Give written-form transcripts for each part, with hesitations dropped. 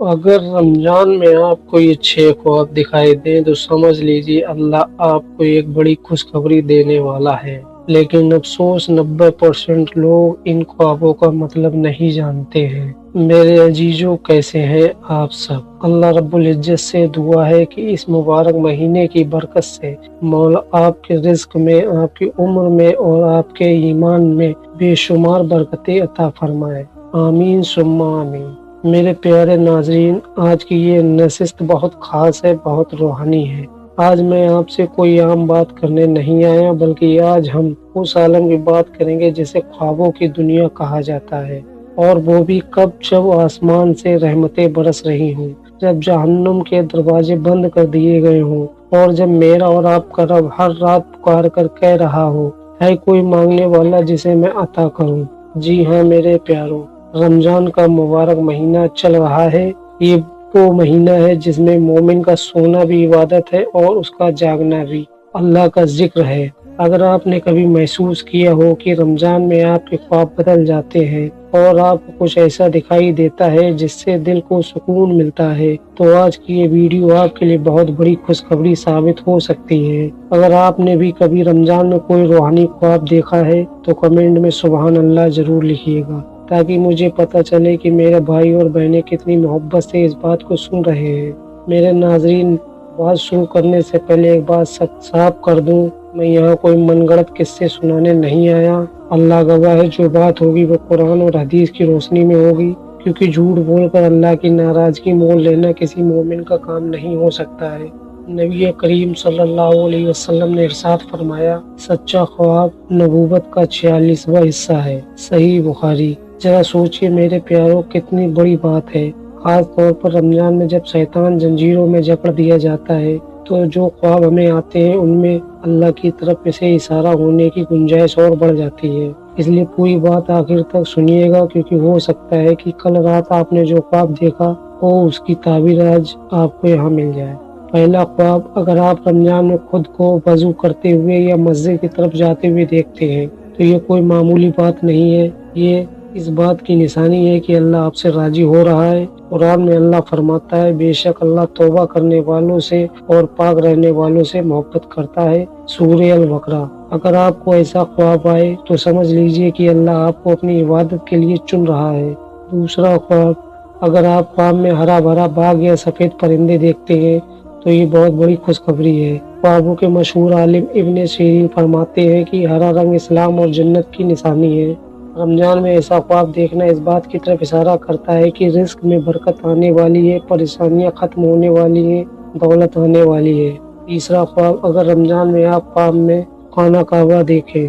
اگر رمضان میں آپ کو یہ 6 خواب دکھائی دیں تو سمجھ لیجیے اللہ آپ کو ایک بڑی خوشخبری دینے والا ہے، لیکن افسوس 90% لوگ ان خوابوں کا مطلب نہیں جانتے ہیں۔ میرے عزیزوں، کیسے ہیں آپ سب؟ اللہ رب العزت سے دعا ہے کہ اس مبارک مہینے کی برکت سے مولا آپ کے رزق میں، آپ کی عمر میں اور آپ کے ایمان میں بے شمار برکتیں عطا فرمائے۔ آمین ثم آمین۔ میرے پیارے ناظرین، آج کی یہ نشست بہت خاص ہے، بہت روحانی ہے۔ آج میں آپ سے کوئی عام بات کرنے نہیں آیا، بلکہ آج ہم اس عالم کی بات کریں گے جسے خوابوں کی دنیا کہا جاتا ہے، اور وہ بھی کب؟ جب آسمان سے رحمتیں برس رہی ہوں، جب جہنم کے دروازے بند کر دیے گئے ہوں، اور جب میرا اور آپ کا رب ہر رات پکار کر کہہ رہا ہو، ہے کوئی مانگنے والا جسے میں عطا کروں؟ جی ہاں میرے پیاروں، رمضان کا مبارک مہینہ چل رہا ہے۔ یہ وہ مہینہ ہے جس میں مومن کا سونا بھی عبادت ہے اور اس کا جاگنا بھی اللہ کا ذکر ہے۔ اگر آپ نے کبھی محسوس کیا ہو کہ رمضان میں آپ کے خواب بدل جاتے ہیں اور آپ کو کچھ ایسا دکھائی دیتا ہے جس سے دل کو سکون ملتا ہے، تو آج کی یہ ویڈیو آپ کے لیے بہت بڑی خوشخبری ثابت ہو سکتی ہے۔ اگر آپ نے بھی کبھی رمضان میں کوئی روحانی خواب دیکھا ہے تو کمنٹ میں سبحان اللہ ضرور لکھیے گا، تاکہ مجھے پتہ چلے کہ میرے بھائی اور بہنیں کتنی محبت سے اس بات کو سن رہے ہیں۔ میرے ناظرین، بات شروع کرنے سے پہلے ایک بات صاف کر دوں، میں یہاں کوئی من گڑت قصے سنانے نہیں آیا۔ اللہ گواہ ہے، جو بات ہوگی وہ قرآن اور حدیث کی روشنی میں ہوگی، کیونکہ جھوٹ بول کر اللہ کی ناراضگی مول لینا کسی مومن کا کام نہیں ہو سکتا ہے۔ نبی کریم صلی اللہ علیہ وسلم نے ارشاد فرمایا، سچا خواب نبوت کا 46واں حصہ ہے۔ صحیح بخاری۔ ذرا سوچئے میرے پیاروں، کتنی بڑی بات ہے، خاص طور پر رمضان میں جب شیطان زنجیروں میں جکڑ دیا جاتا ہے، تو جو خواب ہمیں آتے ہیں ان میں اللہ کی طرف سے اشارہ ہونے کی گنجائش اور بڑھ جاتی ہے۔ اس لیے پوری بات آخر تک سنیے گا، کیونکہ ہو سکتا ہے کہ کل رات آپ نے جو خواب دیکھا وہ اس کی تعبیر آج آپ کو یہاں مل جائے۔ پہلا خواب، اگر آپ رمضان میں خود کو وضو کرتے ہوئے یا مسجد کی طرف جاتے ہوئے دیکھتے ہیں تو یہ کوئی معمولی بات نہیں ہے، یہ اس بات کی نشانی ہے کہ اللہ آپ سے راضی ہو رہا ہے۔ قرآن میں اللہ فرماتا ہے، بے شک اللہ توبہ کرنے والوں سے اور پاک رہنے والوں سے محبت کرتا ہے۔ سورہ البقرہ۔ اگر آپ کو ایسا خواب آئے تو سمجھ لیجئے کہ اللہ آپ کو اپنی عبادت کے لیے چن رہا ہے۔ دوسرا خواب، اگر آپ خواب میں ہرا بھرا باغ یا سفید پرندے دیکھتے ہیں تو یہ بہت بڑی خوشخبری ہے۔ خوابوں کے مشہور عالم ابن سیرین فرماتے ہیں کہ ہرا رنگ اسلام اور جنت کی نشانی ہے۔ رمضان میں ایسا خواب دیکھنا اس بات کی طرف اشارہ کرتا ہے کہ رزق میں برکت آنے والی ہے، پریشانیاں ختم ہونے والی ہیں، دولت آنے والی ہے۔ تیسرا خواب، اگر رمضان میں آپ خواب میں خانہ کعبہ دیکھیں،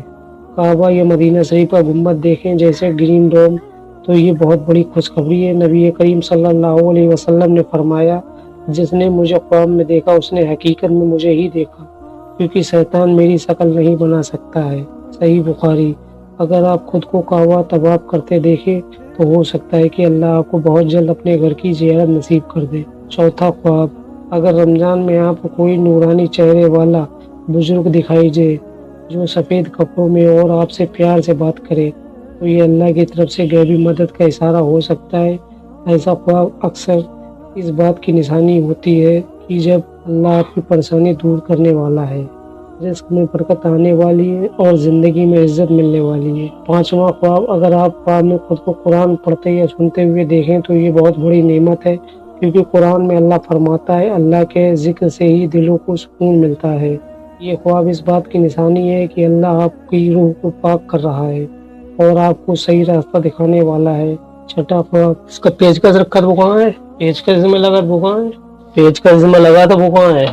کعبہ یا مدینہ شریف کا گنبد دیکھیں جیسے گرین ڈوم، تو یہ بہت بڑی خوشخبری ہے۔ نبی کریم صلی اللہ علیہ وسلم نے فرمایا، جس نے مجھے خواب میں دیکھا اس نے حقیقت میں مجھے ہی دیکھا، کیونکہ شیطان میری شکل نہیں بنا سکتا ہے۔ صحیح بخاری۔ اگر آپ خود کو کعبہ طواف کرتے دیکھیں تو ہو سکتا ہے کہ اللہ آپ کو بہت جلد اپنے گھر کی زیارت نصیب کر دے۔ چوتھا خواب، اگر رمضان میں آپ کو کوئی نورانی چہرے والا بزرگ دکھائی دے جو سفید کپڑوں میں اور آپ سے پیار سے بات کرے تو یہ اللہ کی طرف سے غیبی مدد کا اشارہ ہو سکتا ہے۔ ایسا خواب اکثر اس بات کی نشانی ہوتی ہے کہ جب اللہ آپ کی پریشانی دور کرنے والا ہے، رزق میں برکت آنے والی ہے اور زندگی میں عزت ملنے والی ہے۔ پانچواں خواب، اگر آپ خواب میں خود کو قرآن پڑھتے یا سنتے ہوئے دیکھیں تو یہ بہت بڑی نعمت ہے، کیونکہ قرآن میں اللہ فرماتا ہے، اللہ کے ذکر سے ہی دلوں کو سکون ملتا ہے۔ یہ خواب اس بات کی نشانی ہے کہ اللہ آپ کی روح کو پاک کر رہا ہے اور آپ کو صحیح راستہ دکھانے والا ہے۔ چھٹا خواب، اس کا پیج کا رکھت وہ کہاں ہے؟ پیج کا ذمہ لگا وہ کہاں ہے؟ پیج کا ذمہ لگا تھا وہ کہاں ہے؟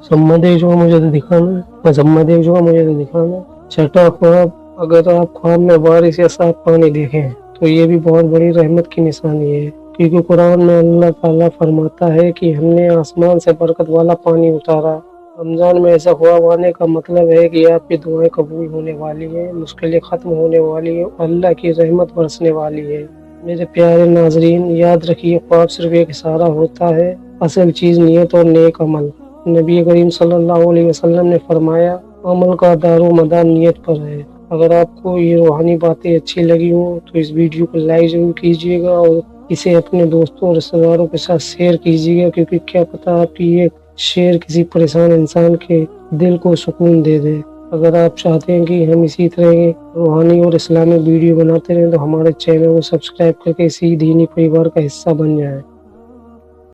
سما دیکھ جو مجھے تو دکھانا ہے، سما دیکھ جو مجھے تو دکھانا ہے۔ چھٹا خواب، اگر آپ خواب میں بارش یا صاف پانی دیکھیں تو یہ بھی بہت بڑی رحمت کی نشانی ہے، کیونکہ قرآن میں اللہ تعالیٰ فرماتا ہے کہ ہم نے آسمان سے برکت والا پانی اتارا۔ رمضان میں ایسا خواب آنے کا مطلب ہے کہ آپ کی دعائیں قبول ہونے والی ہیں، مشکلیں ختم ہونے والی ہیں اور اللہ کی رحمت برسنے والی ہے۔ میرے پیارے ناظرین، یاد رکھیے، خواب صرف ایک اشارہ ہوتا ہے، اصل چیز نیت اور نیک عمل۔ نبی کریم صلی اللہ علیہ وسلم نے فرمایا، عمل کا دار و مدار نیت پر ہے۔ اگر آپ کو یہ روحانی باتیں اچھی لگی ہوں تو اس ویڈیو کو لائک ضرور کیجیے گا اور اسے اپنے دوستوں اور رشتہ داروں کے ساتھ شیئر کیجیے گا، کیونکہ کیا پتہ آپ کی یہ شیئر کسی پریشان انسان کے دل کو سکون دے دے۔ اگر آپ چاہتے ہیں کہ ہم اسی طرح کے روحانی اور اسلامی ویڈیو بناتے رہیں تو ہمارے چینل کو سبسکرائب کر کے اسی دینی پریوار کا حصہ بن جائیں۔